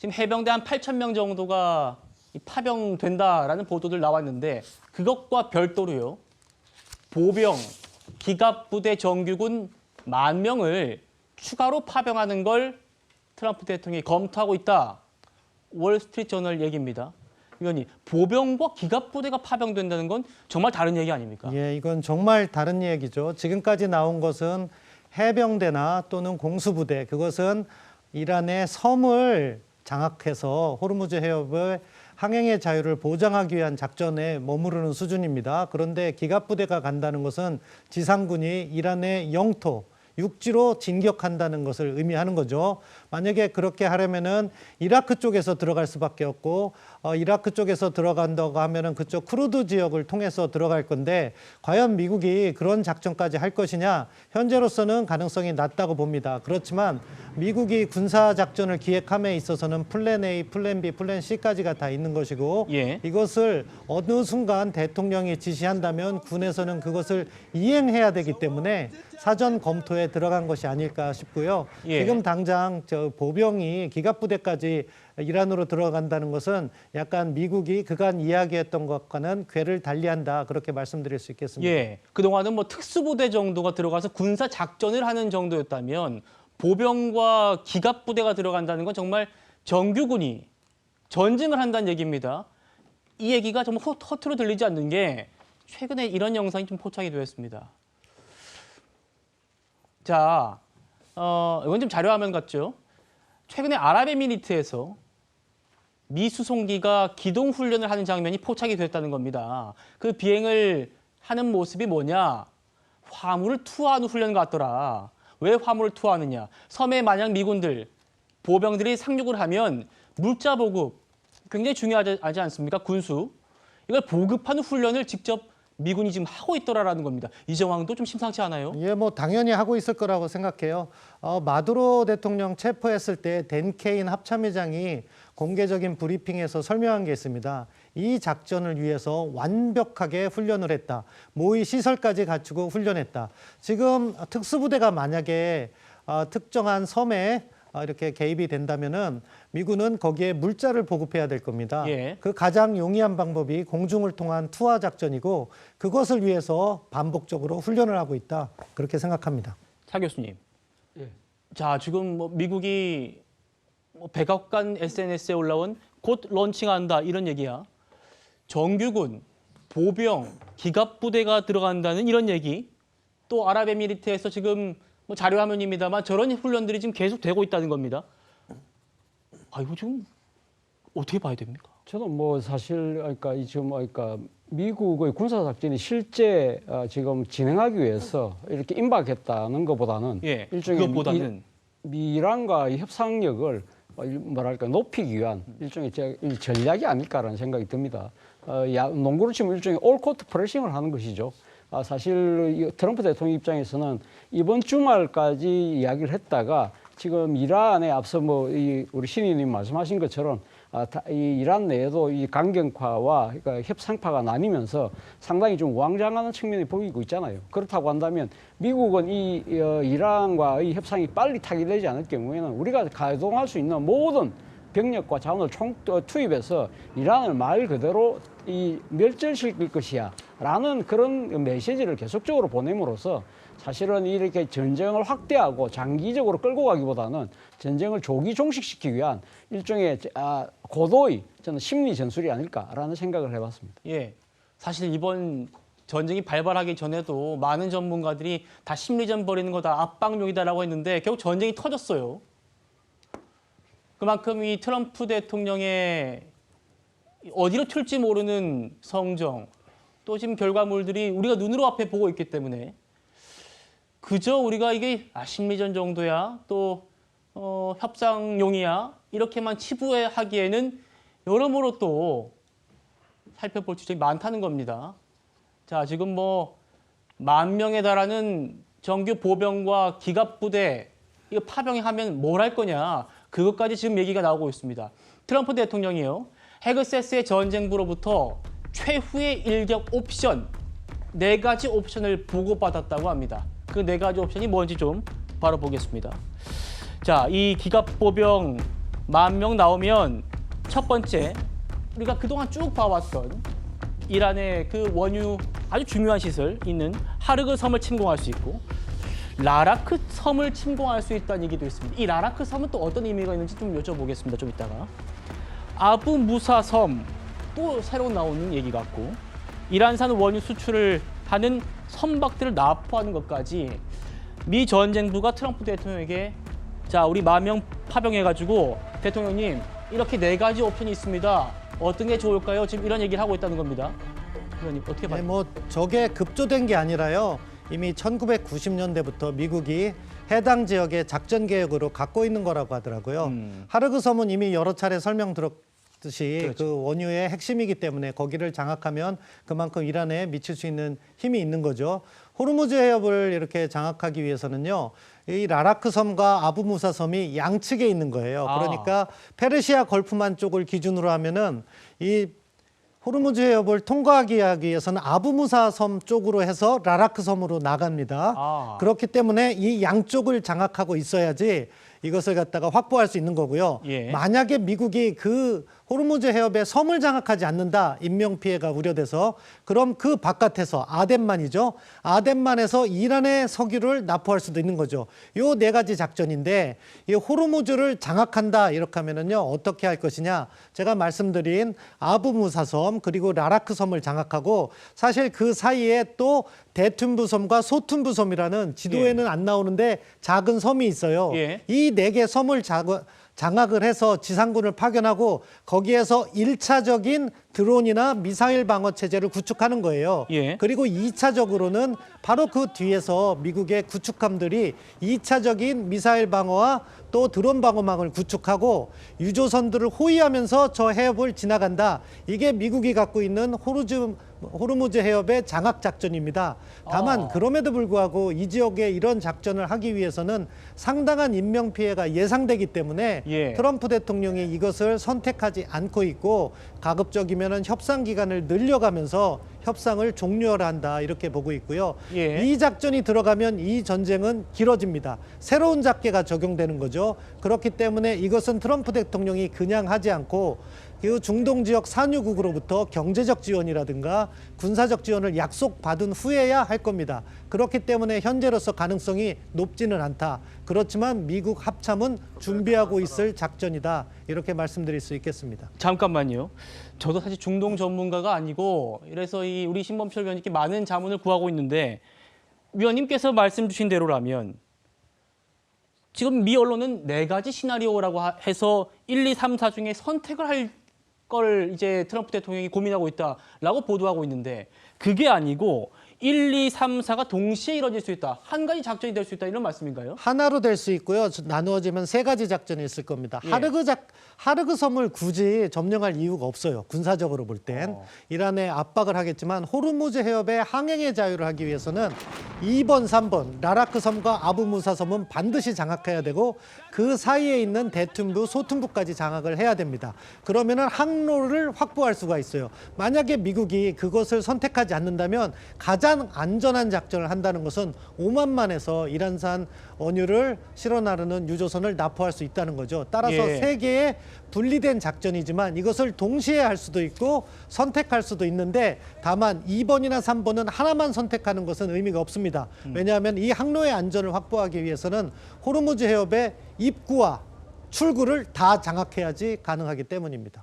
지금 해병대 한 8,000명 정도가 파병된다라는 보도들 나왔는데 그것과 별도로요. 보병, 기갑부대 정규군 10,000명을 추가로 파병하는 걸 트럼프 대통령이 검토하고 있다. 월스트리트저널 얘기입니다. 위원님, 보병과 기갑부대가 파병된다는 건 정말 다른 얘기 아닙니까? 예, 이건 정말 다른 얘기죠. 지금까지 나온 것은 해병대나 또는 공수부대, 그것은 이란의 섬을 장악해서 호르무즈 해협의 항행의 자유를 보장하기 위한 작전에 머무르는 수준입니다. 그런데 기갑부대가 간다는 것은 지상군이 이란의 영토, 육지로 진격한다는 것을 의미하는 거죠. 만약에 그렇게 하려면은 이라크 쪽에서 들어갈 수밖에 없고 이라크 쪽에서 들어간다고 하면은 그쪽 쿠르드 지역을 통해서 들어갈 건데 과연 미국이 그런 작전까지 할 것이냐? 현재로서는 가능성이 낮다고 봅니다. 그렇지만 미국이 군사 작전을 기획함에 있어서는 플랜 A, 플랜 B, 플랜 C까지가 다 있는 것이고 예. 이것을 어느 순간 대통령이 지시한다면 군에서는 그것을 이행해야 되기 때문에 사전 검토에 들어간 것이 아닐까 싶고요. 예. 지금 당장 저 보병이 기갑부대까지 이란으로 들어간다는 것은 약간 미국이 그간 이야기했던 것과는 궤를 달리한다 그렇게 말씀드릴 수 있겠습니다. 예, 그동안은 뭐 특수부대 정도가 들어가서 군사 작전을 하는 정도였다면 보병과 기갑부대가 들어간다는 건 정말 정규군이 전쟁을 한다는 얘기입니다. 이 얘기가 정말 허투루 들리지 않는 게 최근에 이런 영상이 좀 포착이 되었습니다. 자, 이건 좀 자료화면 같죠? 최근에 아랍에미리트에서 미 수송기가 기동 훈련을 하는 장면이 포착이 됐다는 겁니다. 그 비행을 하는 모습이 뭐냐? 화물을 투하하는 훈련 같더라. 왜 화물을 투하하느냐? 섬에 만약 미군들, 보병들이 상륙을 하면 물자 보급 굉장히 중요하지 않습니까? 군수. 이걸 보급하는 훈련을 직접 미군이 지금 하고 있더라라는 겁니다. 이 정황도 좀 심상치 않아요? 예, 뭐 당연히 하고 있을 거라고 생각해요. 마두로 대통령 체포했을 때 댄 케인 합참의장이 공개적인 브리핑에서 설명한 게 있습니다. 이 작전을 위해서 완벽하게 훈련을 했다. 모의 시설까지 갖추고 훈련했다. 지금 특수부대가 만약에 특정한 섬에 이렇게 개입이 된다면은 미군은 거기에 물자를 보급해야 될 겁니다. 예. 그 가장 용이한 방법이 공중을 통한 투하 작전이고 그것을 위해서 반복적으로 훈련을 하고 있다. 그렇게 생각합니다. 차 교수님. 예. 자, 지금 뭐 미국이 백악관 SNS에 올라온 곧 런칭한다 이런 얘기야. 정규군, 보병, 기갑부대가 들어간다는 이런 얘기. 또 아랍에미리트에서 지금 뭐 자료화면입니다만 저런 훈련들이 지금 계속 되고 있다는 겁니다. 아, 이거 지금 어떻게 봐야 됩니까? 저는 뭐 사실 미국의 군사 작전이 실제 지금 진행하기 위해서 이렇게 임박했다는 것보다는 예, 일종의 그것보다는 미란과의 협상력을 뭐랄까 높이기 위한 일종의 전략이 아닐까라는 생각이 듭니다. 농구로 치면 일종의 올코트 프레싱을 하는 것이죠. 사실 트럼프 대통령 입장에서는 이번 주말까지 이야기를 했다가 지금 이란에 앞서 우리 신의님 말씀하신 것처럼 이 이란 내에도 이 강경파와 그러니까 협상파가 나뉘면서 상당히 좀 우왕좌왕하는 측면이 보이고 있잖아요. 그렇다고 한다면 미국은 이 이란과의 협상이 빨리 타결되지 않을 경우에는 우리가 가동할 수 있는 모든 병력과 자원을 투입해서 이란을 말 그대로 이 멸절시킬 것이야 라는 그런 메시지를 계속적으로 보냄으로써 사실은 이렇게 전쟁을 확대하고 장기적으로 끌고 가기보다는 전쟁을 조기 종식시키기 위한 일종의 고도의 저는 심리 전술이 아닐까라는 생각을 해봤습니다. 예, 사실 이번 전쟁이 발발하기 전에도 많은 전문가들이 다 심리전 벌이는 거다, 압박용이다라고 했는데 결국 전쟁이 터졌어요. 그만큼 이 트럼프 대통령의 어디로 튈지 모르는 성정, 또 지금 결과물들이 우리가 눈으로 앞에 보고 있기 때문에 그저 우리가 이게 심리전 정도야, 또 협상용이야 이렇게만 치부하기에는 여러모로 또 살펴볼 지점이 많다는 겁니다. 자, 지금 뭐 10,000명에 달하는 정규 보병과 기갑부대 이거 파병하면 뭘 할 거냐, 그것까지 지금 얘기가 나오고 있습니다. 트럼프 대통령이요, 헤그세스의 전쟁부로부터 최후의 일격 옵션 4가지 옵션을 보고받았다고 합니다. 그 4가지 옵션이 뭔지 좀 바로 보겠습니다. 자, 이 기갑보병 10,000명 나오면 첫 번째 우리가 그동안 쭉 봐왔던 이란의 그 원유 아주 중요한 시설 있는 하르그 섬을 침공할 수 있고 라라크 섬을 침공할 수 있다는 얘기도 있습니다. 이 라라크 섬은 또 어떤 의미가 있는지 좀 여쭤보겠습니다. 좀 이따가. 아부 무사 섬 또 새로 나오는 얘기 같고 이란산 원유 수출을 하는 선박들을 납포하는 것까지 미 전쟁부가 트럼프 대통령에게 자 우리 10,000명 파병해가지고 대통령님 이렇게 4가지 옵션이 있습니다. 어떤 게 좋을까요? 지금 이런 얘기를 하고 있다는 겁니다. 의원님 어떻게 봐요? 네, 뭐 저게 급조된 게 아니라요. 이미 1990년대부터 미국이 해당 지역의 작전 계획으로 갖고 있는 거라고 하더라고요. 하르그 섬은 이미 여러 차례 설명드렸듯이 그렇죠. 그 원유의 핵심이기 때문에 거기를 장악하면 그만큼 이란에 미칠 수 있는 힘이 있는 거죠. 호르무즈 해협을 이렇게 장악하기 위해서는요. 이 라라크 섬과 아부무사 섬이 양측에 있는 거예요. 그러니까 페르시아 걸프만 쪽을 기준으로 하면은 이 호르무즈 해협을 통과하기 위해서는 아부무사 섬 쪽으로 해서 라라크 섬으로 나갑니다. 그렇기 때문에 이 양쪽을 장악하고 있어야지 이것을 갖다가 확보할 수 있는 거고요. 예. 만약에 미국이 그 호르무즈 해협에 섬을 장악하지 않는다, 인명피해가 우려돼서 그럼 그 바깥에서 아덴만이죠. 아덴만에서 이란의 석유를 납포할 수도 있는 거죠. 요 4가지 작전인데 이 호르무즈를 장악한다 이렇게 하면은요 어떻게 할 것이냐. 제가 말씀드린 아부무사 섬 그리고 라라크 섬을 장악하고 사실 그 사이에 또 대툰부 섬과 소툰부 섬이라는 지도에는 안 나오는데 작은 섬이 있어요. 예. 이 4개 섬을 장악을 해서 지상군을 파견하고 거기에서 1차적인 드론이나 미사일 방어 체제를 구축하는 거예요. 예. 그리고 2차적으로는 바로 그 뒤에서 미국의 구축함들이 2차적인 미사일 방어와 또 드론 방어망을 구축하고 유조선들을 호위하면서 저 해협을 지나간다. 이게 미국이 갖고 있는 호르무즈 해협의 장악 작전입니다. 다만 그럼에도 불구하고 이 지역에 이런 작전을 하기 위해서는 상당한 인명 피해가 예상되기 때문에 예. 트럼프 대통령이 이것을 선택하지 않고 있고 가급적이면은 협상 기간을 늘려가면서 협상을 종료한다 이렇게 보고 있고요. 예. 이 작전이 들어가면 이 전쟁은 길어집니다. 새로운 작계가 적용되는 거죠. 그렇기 때문에 이것은 트럼프 대통령이 그냥 하지 않고 그 중동 지역 산유국으로부터 경제적 지원이라든가 군사적 지원을 약속받은 후에야 할 겁니다. 그렇기 때문에 현재로서 가능성이 높지는 않다. 그렇지만 미국 합참은 준비하고 있을 작전이다. 이렇게 말씀드릴 수 있겠습니다. 잠깐만요. 저도 사실 중동 전문가가 아니고 이래서 이 우리 신범철 위원님께 많은 자문을 구하고 있는데 위원님께서 말씀 주신 대로라면 지금 미 언론은 4가지 시나리오라고 해서 1, 2, 3, 4 중에 선택을 할 걸 이제 트럼프 대통령이 고민하고 있다라고 보도하고 있는데 그게 아니고 1, 2, 3, 4가 동시에 이루어질 수 있다. 한 가지 작전이 될 수 있다. 이런 말씀인가요? 하나로 될 수 있고요. 나누어지면 3가지 작전이 있을 겁니다. 예. 하르그 섬을 굳이 점령할 이유가 없어요. 군사적으로 볼 땐. 이란에 압박을 하겠지만 호르무즈 해협의 항행의 자유를 하기 위해서는 2번, 3번 라라크 섬과 아부무사 섬은 반드시 장악해야 되고 그 사이에 있는 대툰부, 소툰부까지 장악을 해야 됩니다. 그러면은 항로를 확보할 수가 있어요. 만약에 미국이 그것을 선택하지 않는다면 가장 안전한 작전을 한다는 것은 오만만에서 이란산 원유를 실어 나르는 유조선을 납포할 수 있다는 거죠. 따라서 예. 3개의 분리된 작전이지만 이것을 동시에 할 수도 있고 선택할 수도 있는데 다만 2번이나 3번은 하나만 선택하는 것은 의미가 없습니다. 왜냐하면 이 항로의 안전을 확보하기 위해서는 호르무즈 해협의 입구와 출구를 다 장악해야지 가능하기 때문입니다.